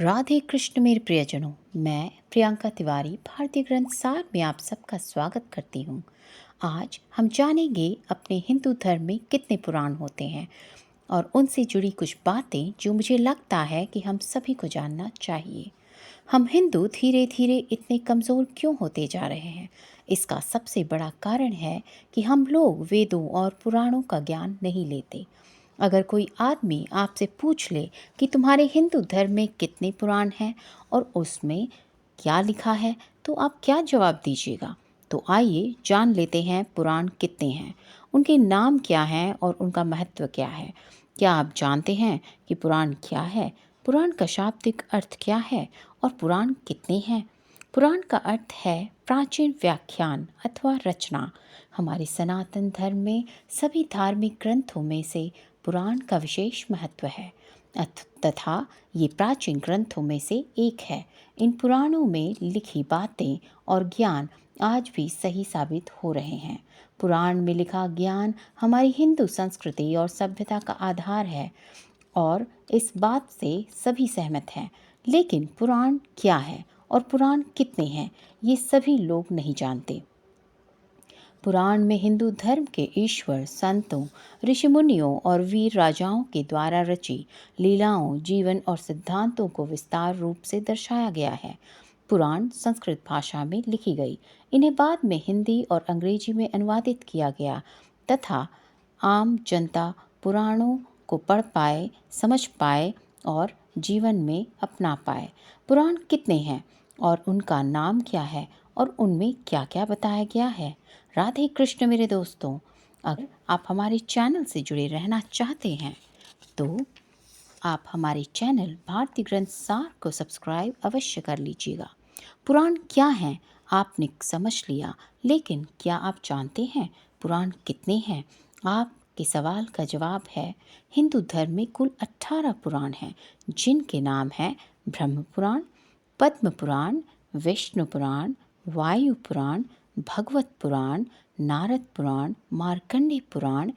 राधे कृष्ण मेरे प्रियजनों, मैं प्रियंका तिवारी भारतीय ग्रंथ सार में आप सबका स्वागत करती हूँ। आज हम जानेंगे अपने हिंदू धर्म में कितने पुराण होते हैं और उनसे जुड़ी कुछ बातें जो मुझे लगता है कि हम सभी को जानना चाहिए। हम हिंदू धीरे धीरे इतने कमज़ोर क्यों होते जा रहे हैं? इसका सबसे बड़ा कारण है कि हम लोग वेदों और पुराणों का ज्ञान नहीं लेते। अगर कोई आदमी आपसे पूछ ले कि तुम्हारे हिंदू धर्म में कितने पुराण हैं और उसमें क्या लिखा है, तो आप क्या जवाब दीजिएगा? तो आइए जान लेते हैं पुराण कितने हैं, उनके नाम क्या हैं और उनका महत्व क्या है। क्या आप जानते हैं कि पुराण क्या है? पुराण का शाब्दिक अर्थ क्या है और पुराण कितने हैं? पुराण का अर्थ है प्राचीन व्याख्यान अथवा रचना। हमारे सनातन धर्म में सभी धार्मिक ग्रंथों में से पुराण का विशेष महत्व है तथा ये प्राचीन ग्रंथों में से एक है। इन पुराणों में लिखी बातें और ज्ञान आज भी सही साबित हो रहे हैं। पुराण में लिखा ज्ञान हमारी हिंदू संस्कृति और सभ्यता का आधार है और इस बात से सभी सहमत हैं। लेकिन पुराण क्या है और पुराण कितने हैं, ये सभी लोग नहीं जानते। पुराण में हिंदू धर्म के ईश्वर, संतों, ऋषि मुनियों और वीर राजाओं के द्वारा रची लीलाओं, जीवन और सिद्धांतों को विस्तार रूप से दर्शाया गया है। पुराण संस्कृत भाषा में लिखी गई, इन्हें बाद में हिंदी और अंग्रेजी में अनुवादित किया गया तथा आम जनता पुराणों को पढ़ पाए, समझ पाए और जीवन में अपना पाए। पुराण कितने हैं और उनका नाम क्या है और उनमें क्या क्या बताया गया है? राधे कृष्ण मेरे दोस्तों, अगर आप हमारे चैनल से जुड़े रहना चाहते हैं तो आप हमारे चैनल भारतीय ग्रंथ सार को सब्सक्राइब अवश्य कर लीजिएगा। पुराण क्या हैं आपने समझ लिया, लेकिन क्या आप जानते हैं पुराण कितने हैं? आपके सवाल का जवाब है हिंदू धर्म में कुल 18 पुराण हैं, जिनके नाम हैं ब्रह्म पुराण, पद्म पुराण, विष्णु पुराण, वायु पुराण, भगवत पुराण, नारद पुराण, मार्कंडेय पुराण,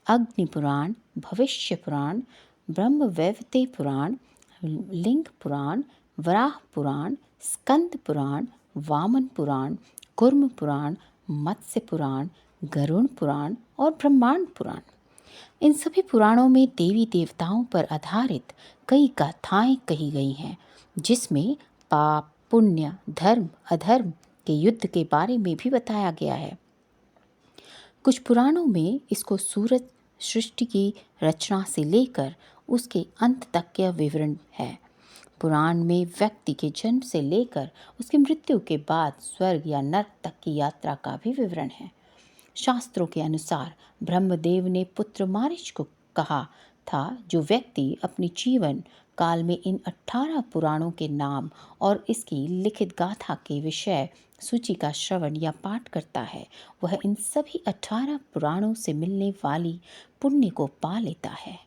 अग्नि पुराण, भविष्य पुराण, ब्रह्मवैवर्त पुराण, लिंग पुराण, वराह पुराण, स्कंद पुराण, वामन पुराण, कूर्म पुराण, मत्स्य पुराण, गरुड़ पुराण और ब्रह्मांड पुराण। इन सभी पुराणों में देवी देवताओं पर आधारित कई गाथाएं कही गई हैं, जिसमें पाप, पुण्य, धर्म, अधर्म के युद्ध के बारे में भी बताया गया है। कुछ पुराणों में इसको सूरज सृष्टि की रचना से लेकर उसके अंत तक का विवरण है। पुराण में व्यक्ति के जन्म से लेकर उसकी मृत्यु के बाद स्वर्ग या नरक तक की यात्रा का भी विवरण है। शास्त्रों के अनुसार ब्रह्मदेव ने पुत्र मारीच को कहा था, जो व्यक्ति अपनी जीवन काल में इन 18 पुराणों के नाम और इसकी लिखित गाथा के विषय सूची का श्रवण या पाठ करता है, वह इन सभी 18 पुराणों से मिलने वाली पुण्य को पा लेता है।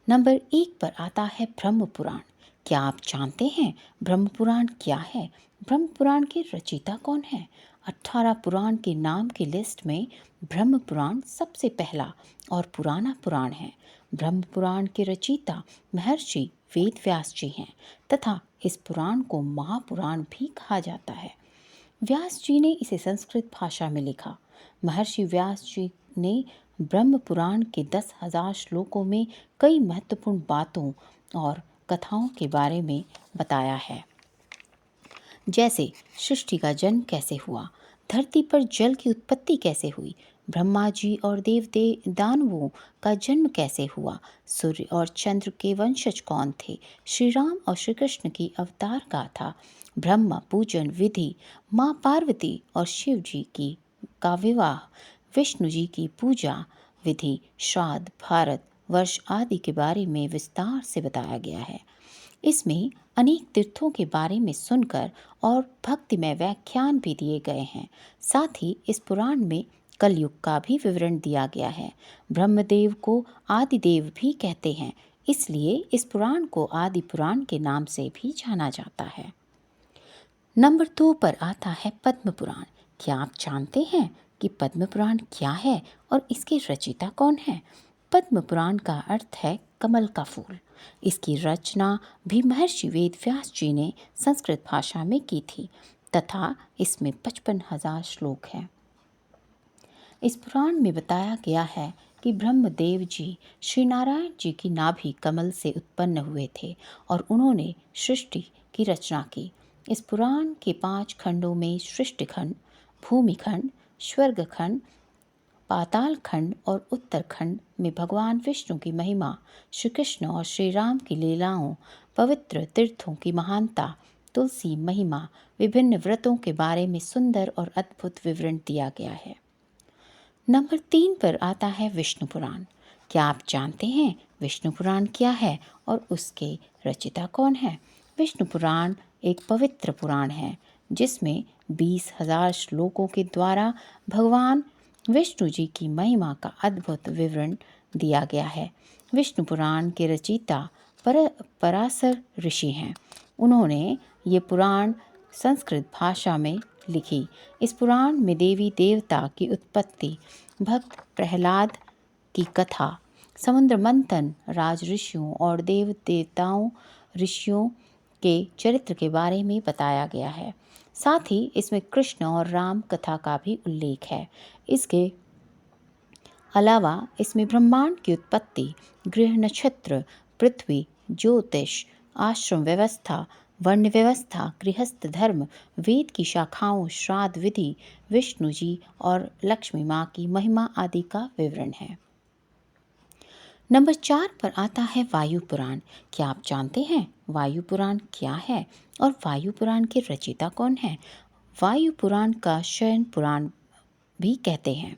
नंबर 1 पर आता है ब्रह्म पुराण। क्या आप जानते हैं ब्रह्म पुराण क्या है? ब्रह्म पुराण के रचयिता कौन है? 18 पुराण के नाम की लिस्ट में ब्रह्म पुराण सबसे पहला और पुराना पुराण है। ब्रह्म पुराण के रचयिता महर्षि वेद व्यास जी हैं तथा इस पुराण को महापुराण भी कहा जाता है। व्यास जी ने इसे संस्कृत भाषा में लिखा। महर्षि व्यास जी ने ब्रह्म पुराण के 10,000 श्लोकों में कई महत्वपूर्ण बातों और कथाओं के बारे में बताया है, जैसे सृष्टि का जन्म कैसे हुआ, धरती पर जल की उत्पत्ति कैसे हुई, ब्रह्मा जी और दानवों का जन्म कैसे हुआ, सूर्य और चंद्र के वंशज कौन थे, श्री राम और श्री कृष्ण की अवतार गाथा, ब्रह्मा पूजन विधि, माँ पार्वती और शिव जी की का विवाह, विष्णु जी की पूजा विधि, श्राद्ध, भारत वर्ष आदि के बारे में विस्तार से बताया गया है। इसमें अनेक तीर्थों के बारे में सुनकर और भक्तिमय व्याख्यान भी दिए गए हैं। साथ ही इस पुराण में कलयुग का भी विवरण दिया गया है। ब्रह्मदेव को आदिदेव भी कहते हैं, इसलिए इस पुराण को आदि पुराण के नाम से भी जाना जाता है। नंबर 2 पर आता है पद्म पुराण। क्या आप जानते हैं कि पद्म पुराण क्या है और इसके रचयिता कौन है? पद्म पुराण का अर्थ है कमल का फूल। इसकी रचना भी महर्षि वेद व्यास जी ने संस्कृत भाषा में की थी तथा इसमें 55,000 श्लोक हैं। इस पुराण में बताया गया है कि ब्रह्मदेव जी श्री नारायण जी की नाभि कमल से उत्पन्न हुए थे और उन्होंने सृष्टि की रचना की। इस पुराण के 5 खंडों में सृष्टि खंड, भूमि खंड, स्वर्ग खंड, पाताल खंड और उत्तरखंड में भगवान विष्णु की महिमा, श्री कृष्ण और श्री राम की लीलाओं, पवित्र तीर्थों की महानता, तुलसी महिमा, विभिन्न व्रतों के बारे में सुंदर और अद्भुत विवरण दिया गया है। नंबर 3 पर आता है विष्णु पुराण। क्या आप जानते हैं विष्णु पुराण क्या है और उसके रचयिता कौन है? विष्णु पुराण एक पवित्र पुराण है जिसमें 20,000 श्लोकों के द्वारा भगवान विष्णु जी की महिमा का अद्भुत विवरण दिया गया है। विष्णु पुराण के रचयिता पराशर ऋषि हैं। उन्होंने ये पुराण संस्कृत भाषा में लिखी। इस पुराण में देवी देवता की उत्पत्ति, भक्त प्रहलाद की कथा, समुद्र मंथन, राज ऋषियों और देव देवताओं ऋषियों के चरित्र के बारे में बताया गया है। साथ ही इसमें कृष्ण और राम कथा का भी उल्लेख है। इसके अलावा इसमें ब्रह्मांड की उत्पत्ति, ग्रह नक्षत्र, पृथ्वी, ज्योतिष, आश्रम व्यवस्था, वर्ण व्यवस्था, गृहस्थ धर्म, वेद की शाखाओं, श्राद्ध विधि, विष्णु जी और लक्ष्मी माँ की महिमा आदि का विवरण है। नंबर 4 पर आता है वायु पुराण। क्या आप जानते हैं वायु पुराण क्या है और वायु पुराण के रचयिता कौन है? वायु पुराण का शयन पुराण भी कहते हैं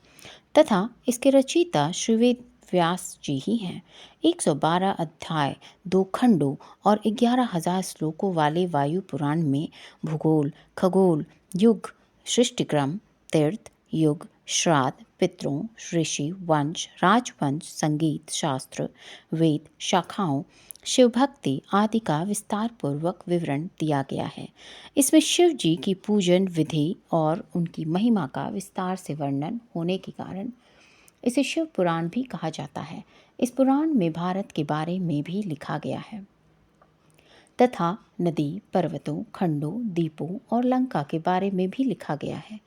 तथा इसके रचयिता श्री वेद व्यास जी ही हैं। 112 अध्याय, 2 खंडों और 11,000 श्लोकों वाले वायु पुराण में भूगोल, खगोल, युग, सृष्टिक्रम, तीर्थ, युग, श्राद्ध, पितरों, ऋषि, वंश, राजवंश, संगीत, शास्त्र, वेद, शाखाओं, शिव भक्ति आदि का विस्तार पूर्वक विवरण दिया गया है। इसमें शिव जी की पूजन विधि और उनकी महिमा का विस्तार से वर्णन होने के कारण इसे शिव पुराण भी कहा जाता है। इस पुराण में भारत के बारे में भी लिखा गया है तथा नदी, पर्वतों, खंडों, द्वीपों और लंका के बारे में भी लिखा गया है।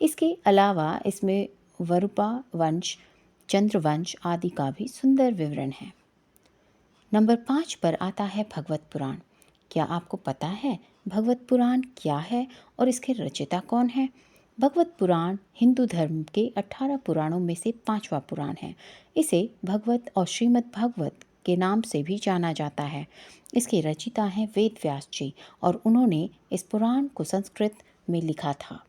इसके अलावा इसमें वरुपा वंश, चंद्रवंश आदि का भी सुंदर विवरण है। नंबर 5 पर आता है भगवत पुराण। क्या आपको पता है भगवत पुराण क्या है और इसके रचयिता कौन है? भगवत पुराण हिंदू धर्म के 18 पुराणों में से 5वां पुराण है। इसे भगवत और श्रीमद् भागवत के नाम से भी जाना जाता है। इसके रचयिता हैं वेद व्यास जी और उन्होंने इस पुराण को संस्कृत में लिखा था।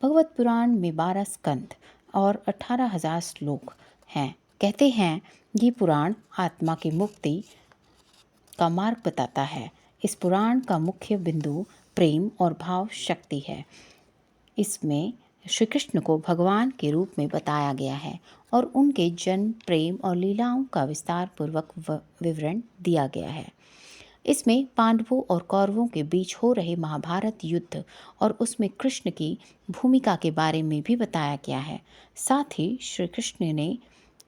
भगवत पुराण में 12 स्कंद और 18,000 श्लोक हैं। कहते हैं ये पुराण आत्मा की मुक्ति का मार्ग बताता है। इस पुराण का मुख्य बिंदु प्रेम और भाव शक्ति है। इसमें श्री कृष्ण को भगवान के रूप में बताया गया है और उनके जन्म, प्रेम और लीलाओं का विस्तार पूर्वक विवरण दिया गया है। इसमें पांडवों और कौरवों के बीच हो रहे महाभारत युद्ध और उसमें कृष्ण की भूमिका के बारे में भी बताया गया है। साथ ही श्री कृष्ण ने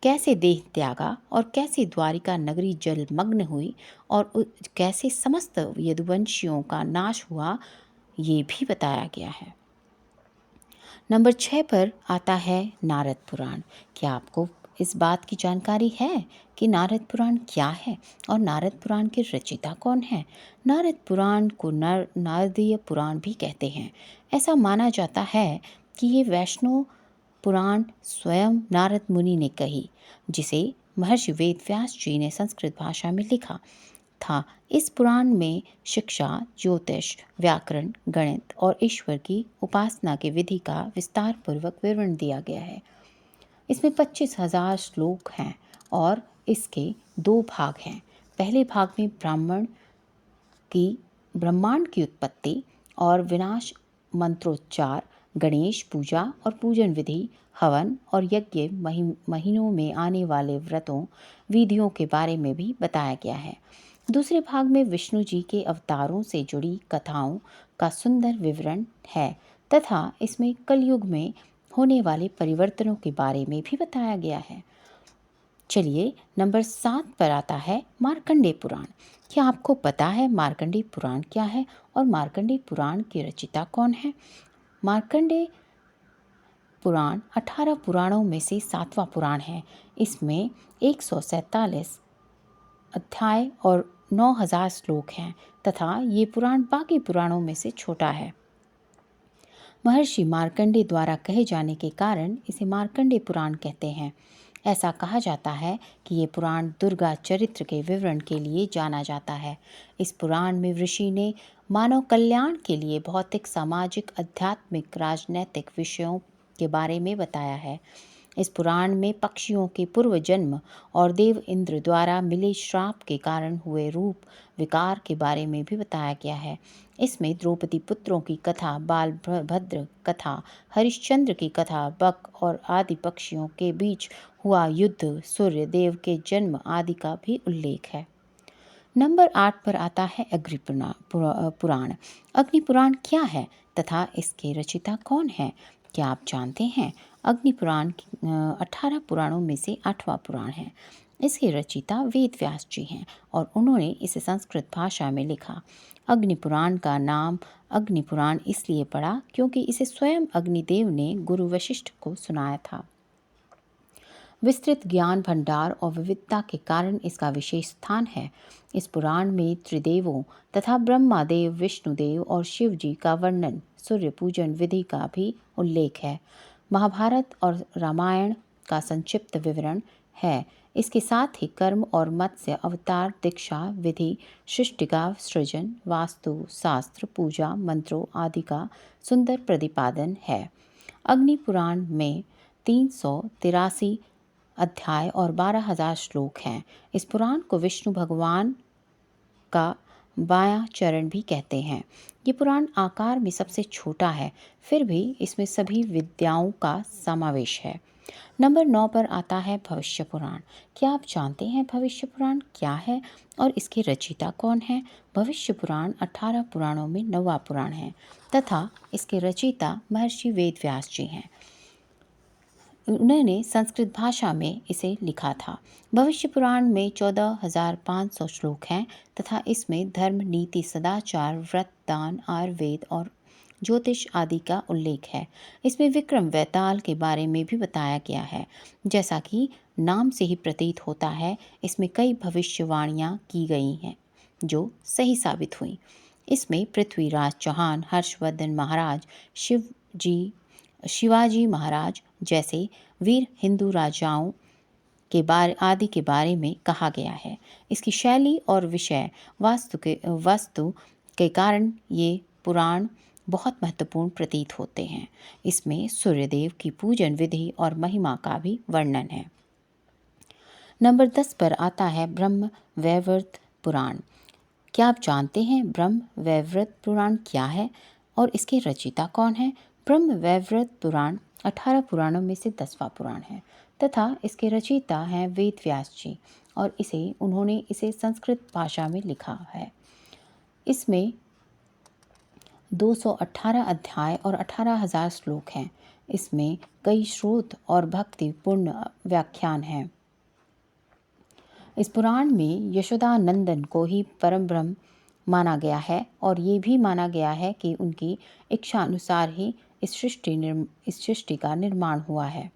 कैसे देह त्यागा और कैसे द्वारिका नगरी जलमग्न हुई और कैसे समस्त यदुवंशियों का नाश हुआ, ये भी बताया गया है। नंबर 6 पर आता है नारद पुराण। क्या आपको इस बात की जानकारी है कि नारद पुराण क्या है और नारद पुराण के रचयिता कौन है? नारद पुराण को नारदीय पुराण भी कहते हैं। ऐसा माना जाता है कि ये वैष्णव पुराण स्वयं नारद मुनि ने कही, जिसे महर्षि वेद व्यास जी ने संस्कृत भाषा में लिखा था। इस पुराण में शिक्षा, ज्योतिष, व्याकरण, गणित और ईश्वर की उपासना की विधि का विस्तार पूर्वक विवरण दिया गया है। इसमें 25,000 श्लोक हैं और इसके 2 भाग हैं। पहले भाग में ब्रह्मांड की उत्पत्ति और विनाश, मंत्रोच्चार, गणेश पूजा और पूजन विधि, हवन और यज्ञ, महीनों में आने वाले व्रतों, विधियों के बारे में भी बताया गया है। दूसरे भाग में विष्णु जी के अवतारों से जुड़ी कथाओं का सुंदर विवरण है तथा इसमें कलयुग में होने वाले परिवर्तनों के बारे में भी बताया गया है। चलिए, नंबर 7 पर आता है मार्कंडेय पुराण। क्या आपको पता है मार्कंडेय पुराण क्या है और मार्कंडेय पुराण की रचयिता कौन है? मार्कंडेय पुराण 18 पुराणों में से 7वां पुराण है। इसमें 147 अध्याय और 9000 श्लोक हैं तथा ये पुराण बाकी पुराणों में से छोटा है। महर्षि मार्कंडेय द्वारा कहे जाने के कारण इसे मार्कंडेय पुराण कहते हैं। ऐसा कहा जाता है कि ये पुराण दुर्गा चरित्र के विवरण के लिए जाना जाता है। इस पुराण में ऋषि ने मानव कल्याण के लिए भौतिक, सामाजिक, आध्यात्मिक, राजनैतिक विषयों के बारे में बताया है। इस पुराण में पक्षियों के पूर्व जन्म और देव इंद्र द्वारा मिले श्राप के कारण हुए रूप विकार के बारे में भी बताया गया है। इसमें द्रौपदी पुत्रों की कथा, बाल भद्र कथा, हरिश्चंद्र की कथा, बक और आदि पक्षियों के बीच हुआ युद्ध, सूर्य देव के जन्म आदि का भी उल्लेख है। नंबर 8 पर आता है अग्नि पुराण। अग्नि पुराण क्या है तथा इसके रचयिता कौन है? क्या आप जानते हैं? अग्नि पुराण 18 पुराणों में से 8वां पुराण है। इसके रचयिता वेद व्यास जी हैं और उन्होंने इसे संस्कृत भाषा में लिखा। अग्नि पुराण का नाम अग्नि पुराण इसलिए पड़ा क्योंकि इसे स्वयं अग्निदेव ने गुरु वशिष्ठ को सुनाया था। विस्तृत ज्ञान भंडार और विविधता के कारण इसका विशेष स्थान है। इस पुराण में त्रिदेवों तथा ब्रह्मादेव, विष्णुदेव और शिव जी का वर्णन, सूर्य पूजन विधि का भी उल्लेख है। महाभारत और रामायण का संक्षिप्त विवरण है। इसके साथ ही कर्म और मत्स्य अवतार, दीक्षा विधि, सृष्टि का सृजन, वास्तु शास्त्र, पूजा मंत्रों आदि का सुंदर प्रतिपादन है। अग्नि पुराण में 383 अध्याय और 12,000 श्लोक हैं। इस पुराण को विष्णु भगवान का बायां चरण भी कहते हैं। ये पुराण आकार में सबसे छोटा है, फिर भी इसमें सभी विद्याओं का समावेश है। नंबर 9 पर आता है भविष्य पुराण। क्या आप जानते हैं भविष्य पुराण क्या है और इसके रचयिता कौन है? भविष्य पुराण 18 पुराणों में 9वां पुराण है तथा इसके रचयिता महर्षि वेद व्यास जी हैं। उन्होंने संस्कृत भाषा में इसे लिखा था। भविष्य पुराण में 14,500 श्लोक हैं तथा इसमें धर्म, नीति, सदाचार, व्रत, दान, आयुर्वेद और ज्योतिष आदि का उल्लेख है। इसमें विक्रम वेताल के बारे में भी बताया गया है। जैसा कि नाम से ही प्रतीत होता है, इसमें कई भविष्यवाणियाँ की गई हैं जो सही साबित हुई। इसमें पृथ्वीराज चौहान, हर्षवर्धन महाराज, शिवाजी महाराज जैसे वीर हिंदू राजाओं के आदि के बारे में कहा गया है। इसकी शैली और विषय वस्तु के कारण ये पुराण बहुत महत्वपूर्ण प्रतीत होते हैं। इसमें सूर्यदेव की पूजन विधि और महिमा का भी वर्णन है। नंबर 10 पर आता है ब्रह्म वैवर्त पुराण। क्या आप जानते हैं ब्रह्म वैवर्त पुराण क्या है और इसके रचयिता कौन है? ब्रह्म वैवर्त पुराण 18 पुराणों में से 10वां पुराण है तथा इसके रचयिता हैं वेद व्यास जी और उन्होंने इसे संस्कृत भाषा में लिखा है। इसमें 218 अध्याय और 18,000 श्लोक हैं। इसमें कई श्रोत और भक्तिपूर्ण व्याख्यान हैं। इस पुराण में यशोदानंदन को ही परम ब्रह्म माना गया है और ये भी माना गया है कि उनकी इच्छा अनुसार ही इस सृष्टि का निर्माण हुआ है।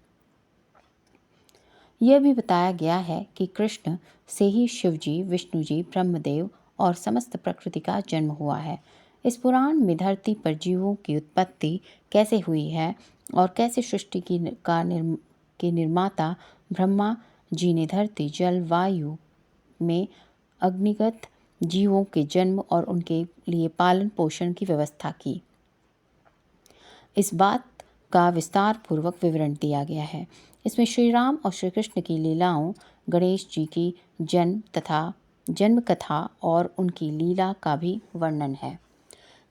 यह भी बताया गया है कि कृष्ण से ही शिव जी, विष्णु जी, ब्रह्मदेव और समस्त प्रकृति का जन्म हुआ है। इस पुराण में धरती पर जीवों की उत्पत्ति कैसे हुई है और कैसे सृष्टि के निर्माता ब्रह्मा जी ने धरती, जल, वायु में अग्निगत जीवों के जन्म और उनके लिए पालन पोषण की व्यवस्था की, इस बात का विस्तार पूर्वक विवरण दिया गया है। इसमें श्री राम और श्री कृष्ण की लीलाओं, गणेश जी की जन्म कथा और उनकी लीला का भी वर्णन है।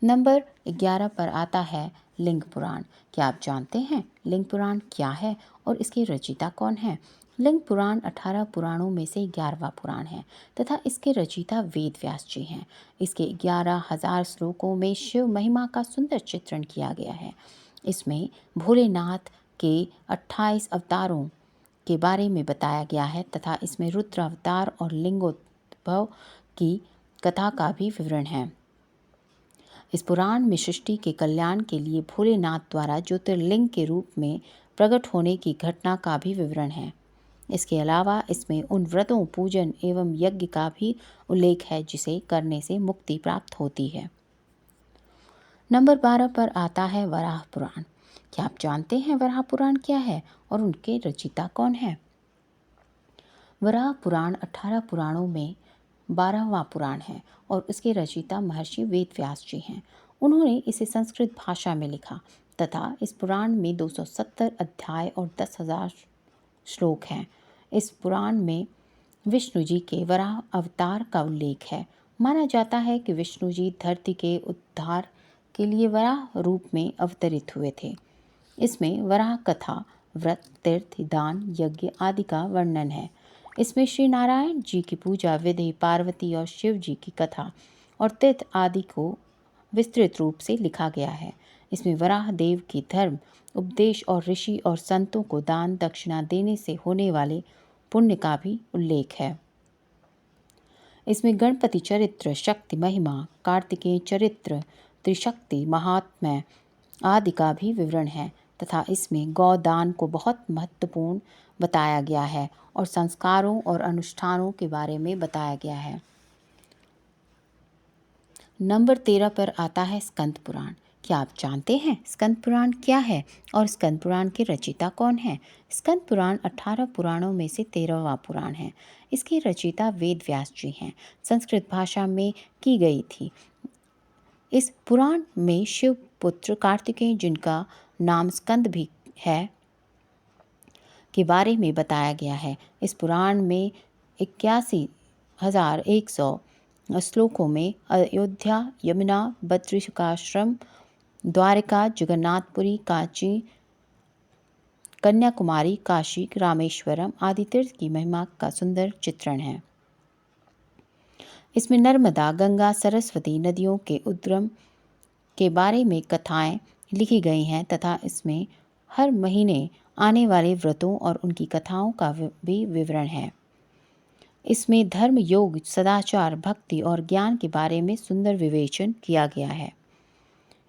नंबर 11 पर आता है लिंग पुराण। क्या आप जानते हैं लिंग पुराण क्या है और इसके रचयिता कौन है? लिंग पुराण 18 पुराणों में से 11वां पुराण है तथा इसके रचयिता वेद व्यास जी हैं। इसके 11,000 श्लोकों में शिव महिमा का सुंदर चित्रण किया गया है। इसमें भोलेनाथ के 28 अवतारों के बारे में बताया गया है तथा इसमें रुद्र अवतार और लिंगोद्भव की कथा का भी विवरण है। इस पुराण में सृष्टि के कल्याण के लिए भोलेनाथ द्वारा ज्योतिर्लिंग के रूप में प्रकट होने की घटना का भी विवरण है। इसके अलावा इसमें उन व्रतों, पूजन एवं यज्ञ का भी उल्लेख है जिसे करने से मुक्ति प्राप्त होती है। नंबर 12 पर आता है वराह पुराण। क्या आप जानते हैं वराह पुराण क्या है और उनके रचयिता कौन है? वराह पुराण 18 पुराणों में 12वां पुराण है और इसके रचयिता महर्षि वेदव्यास जी हैं। उन्होंने इसे संस्कृत भाषा में लिखा तथा इस पुराण में 270 अध्याय और 10,000 श्लोक हैं। इस पुराण में विष्णु जी के वराह अवतार का उल्लेख है। माना जाता है कि विष्णु जी धरती के उद्धार के लिए वराह रूप में अवतरित हुए थे। इसमें वराह कथा, व्रत, तीर्थ, दान, यज्ञ आदि का वर्णन है। इसमें श्री नारायण जी की पूजा विधि, पार्वती और शिव जी की कथा और तीर्थ आदि को विस्तृत रूप से लिखा गया है। इसमें वराह देव की धर्म, उपदेश और ऋषि और संतों को दान दक्षिणा देने से होने वाले पुण्य का भी उल्लेख है। इसमें गणपति चरित्र, शक्ति महिमा, कार्तिकेय चरित्र, त्रिशक्ति महात्म्य आदि का भी विवरण है तथा इसमें गौदान को बहुत महत्वपूर्ण बताया गया है और संस्कारों और अनुष्ठानों के बारे में बताया गया है। नंबर 13 पर आता है स्कंद पुराण। क्या आप जानते हैं स्कंद पुराण क्या है और स्कंद पुराण के रचयिता कौन है? स्कंद पुराण 18 पुराणों में से 13वां पुराण है। इसके रचयिता वेद व्यास जी हैं। संस्कृत भाषा में की गई थी। इस पुराण में शिव पुत्र कार्तिकेय, जिनका नाम स्कंद भी है, के बारे में बताया गया है। इस पुराण में 81,100 श्लोकों में अयोध्या, यमुना, बद्रिकाश्रम, द्वारिका, जगन्नाथपुरी, कांची, कन्याकुमारी, काशी, रामेश्वरम आदि तीर्थ की महिमा का सुंदर चित्रण है। इसमें नर्मदा, गंगा, सरस्वती नदियों के उद्गम के बारे में कथाएं लिखी गई हैं तथा इसमें हर महीने आने वाले व्रतों और उनकी कथाओं का भी विवरण है। इसमें धर्म, योग, सदाचार, भक्ति और ज्ञान के बारे में सुंदर विवेचन किया गया है।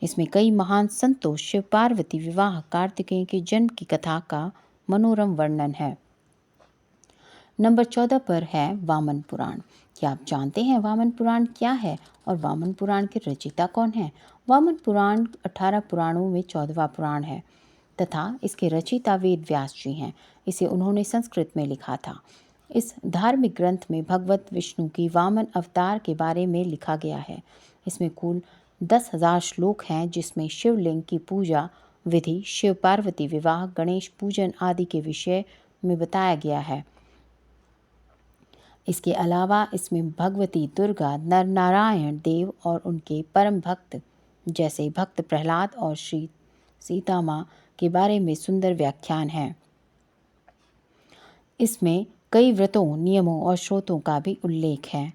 इसमें कई महान संतों, शिव पार्वती विवाह, कार्तिकेय के जन्म की कथा का मनोरम वर्णन है। नंबर 14 पर है वामन पुराण। क्या आप जानते हैं वामन पुराण क्या है और वामन पुराण के रचयिता कौन है? वामन पुराण 18 पुराणों में 14वां पुराण है तथा इसके रचयिता वेद व्यास जी हैं। इसे उन्होंने संस्कृत में लिखा था। इस धार्मिक ग्रंथ में भगवत विष्णु की वामन अवतार के बारे में लिखा गया है। इसमें कुल 10,000 श्लोक हैं जिसमें शिवलिंग की पूजा विधि, शिव पार्वती विवाह, गणेश पूजन आदि के विषय में बताया गया है। इसके अलावा इसमें भगवती दुर्गा, नर नारायण देव और उनके परम भक्त जैसे भक्त प्रहलाद और श्री सीता माँ के बारे में सुंदर व्याख्यान है। इसमें कई व्रतों, नियमों और स्रोतों का भी उल्लेख है।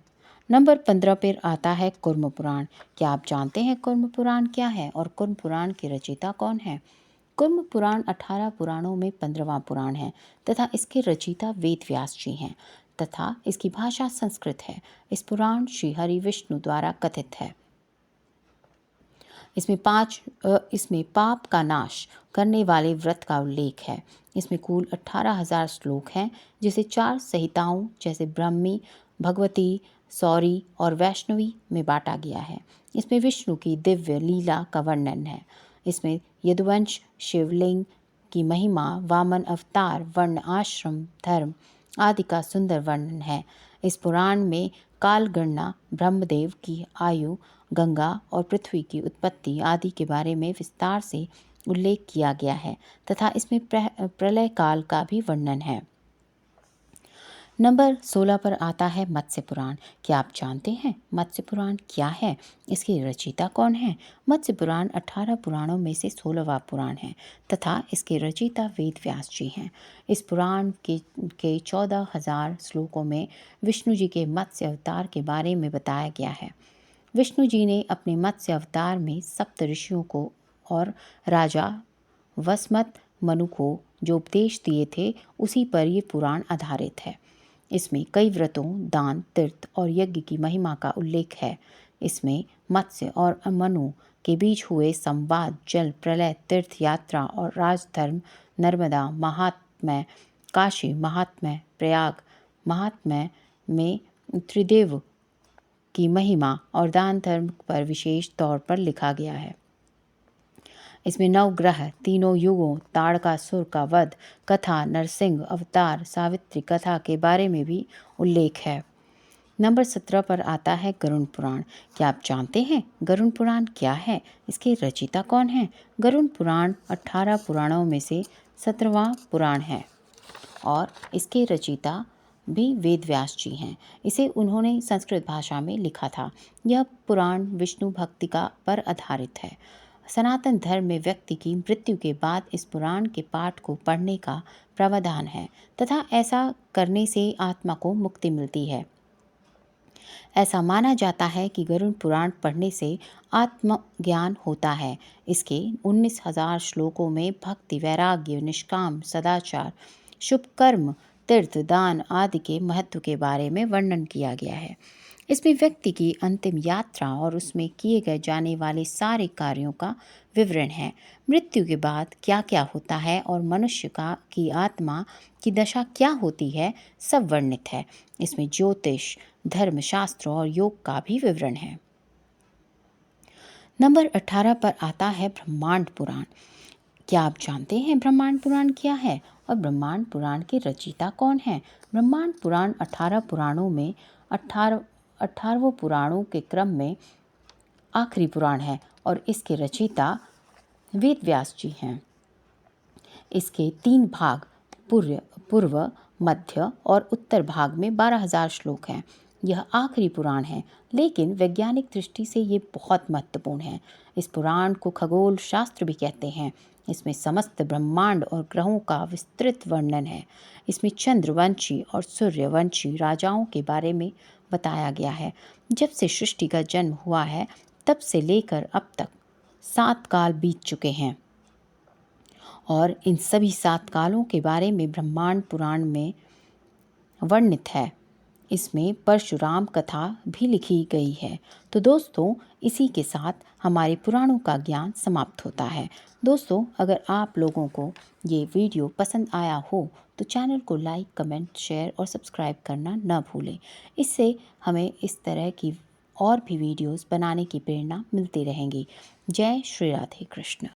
नंबर 15 पर आता है कुर्म पुराण। क्या आप जानते हैं कुर्म पुराण क्या है और कुर्म पुराण के रचयिता कौन है? कुर्म पुराण 18 पुराणों में 15वां पुराण है तथा इसके रचयिता वेद व्यास जी हैं तथा इसकी भाषा संस्कृत है। इस पुराण श्री हरि विष्णु द्वारा कथित है। इसमें पाप का नाश करने वाले व्रत का उल्लेख है। इसमें कुल 18,000 श्लोक हैं जिसे 4 संहिताओं जैसे ब्राह्मी, भगवती, सौरी और वैष्णवी में बांटा गया है। इसमें विष्णु की दिव्य लीला का वर्णन है। इसमें यदुवंश, शिवलिंग की महिमा, वामन अवतार, वर्ण, आश्रम, धर्म आदि का सुंदर वर्णन है। इस पुराण में काल गणना, ब्रह्मदेव की आयु, गंगा और पृथ्वी की उत्पत्ति आदि के बारे में विस्तार से उल्लेख किया गया है तथा इसमें प्रलय काल का भी वर्णन है। नंबर 16 पर आता है मत्स्य पुराण। क्या आप जानते हैं मत्स्य पुराण क्या है? इसके रचयिता कौन है? मत्स्य पुराण 18 पुराणों में से 16वां पुराण है तथा इसके रचयिता वेद व्यास जी हैं। इस पुराण के 14,000 श्लोकों में विष्णु जी के मत्स्य अवतार के बारे में बताया गया है। विष्णु जी ने अपने मत्स्य अवतार में सप्त ऋषियों को और राजा वसमत, मनु को जो उपदेश दिए थे उसी पर ये पुराण आधारित है। इसमें कई व्रतों, दान, तीर्थ और यज्ञ की महिमा का उल्लेख है। इसमें मत्स्य और मनु के बीच हुए संवाद, जल प्रलय, तीर्थ यात्रा और राजधर्म, नर्मदा महात्म्य, काशी महात्म्य, प्रयाग महात्म्य में त्रिदेव की महिमा और दान धर्म पर विशेष तौर पर लिखा गया है। इसमें नवग्रह, तीनों युगों, ताड़कासुर का वध कथा, नरसिंह अवतार, सावित्री कथा के बारे में भी उल्लेख है। नंबर 17 पर आता है गरुड़ पुराण। क्या आप जानते हैं गरुड़ पुराण क्या है? इसके रचयिता कौन है? गरुड़ पुराण 18 पुराणों में से 17वां पुराण है और इसके रचयिता भी वेद व्यास जी हैं। इसे उन्होंने संस्कृत भाषा में लिखा था। यह पुराण विष्णु भक्ति का पर आधारित है। सनातन धर्म में व्यक्ति की मृत्यु के बाद इस पुराण के पाठ को पढ़ने का प्रावधान है तथा ऐसा करने से आत्मा को मुक्ति मिलती है। ऐसा माना जाता है कि गरुड़ पुराण पढ़ने से आत्मज्ञान होता है। इसके 19,000 श्लोकों में भक्ति, वैराग्य, निष्काम, सदाचार, शुभ कर्म, तीर्थ, दान आदि के महत्व के बारे में वर्णन किया गया है। इसमें व्यक्ति की अंतिम यात्रा और उसमें किए गए जाने वाले सारे कार्यों का विवरण है। मृत्यु के बाद क्या क्या होता है और मनुष्य की आत्मा की दशा क्या होती है, सब वर्णित है। इसमें ज्योतिष, धर्मशास्त्र और योग का भी विवरण है। नंबर 18 पर आता है ब्रह्मांड पुराण। क्या आप जानते हैं ब्रह्मांड पुराण क्या है और ब्रह्मांड पुराण के रचयिता कौन है? ब्रह्मांड पुराण 18 पुराणों में 18वें पुराणों के क्रम में आखिरी पुराण है और इसके रचयिता वेद व्यास जी हैं। इसके 3 भाग पूर्व, मध्य और उत्तर भाग में 12,000 श्लोक हैं। यह आखिरी पुराण है, लेकिन वैज्ञानिक दृष्टि से ये बहुत महत्वपूर्ण है। इस पुराण को खगोल शास्त्र भी कहते हैं। इसमें समस्त ब्रह्मांड और ग्रहों का विस्तृत वर्णन है। इसमें चंद्रवंशी और सूर्यवंशी राजाओं के बारे में बताया गया है। जब से सृष्टि का जन्म हुआ है तब से लेकर अब तक 7 काल बीत चुके हैं और इन सभी 7 कालों के बारे में ब्रह्मांड पुराण में वर्णित है। इसमें परशुराम कथा भी लिखी गई है। तो दोस्तों, इसी के साथ हमारे पुराणों का ज्ञान समाप्त होता है। दोस्तों, अगर आप लोगों को ये वीडियो पसंद आया हो तो चैनल को लाइक, कमेंट, शेयर और सब्सक्राइब करना न भूलें। इससे हमें इस तरह की और भी वीडियोस बनाने की प्रेरणा मिलती रहेंगी। जय श्री राधे कृष्ण।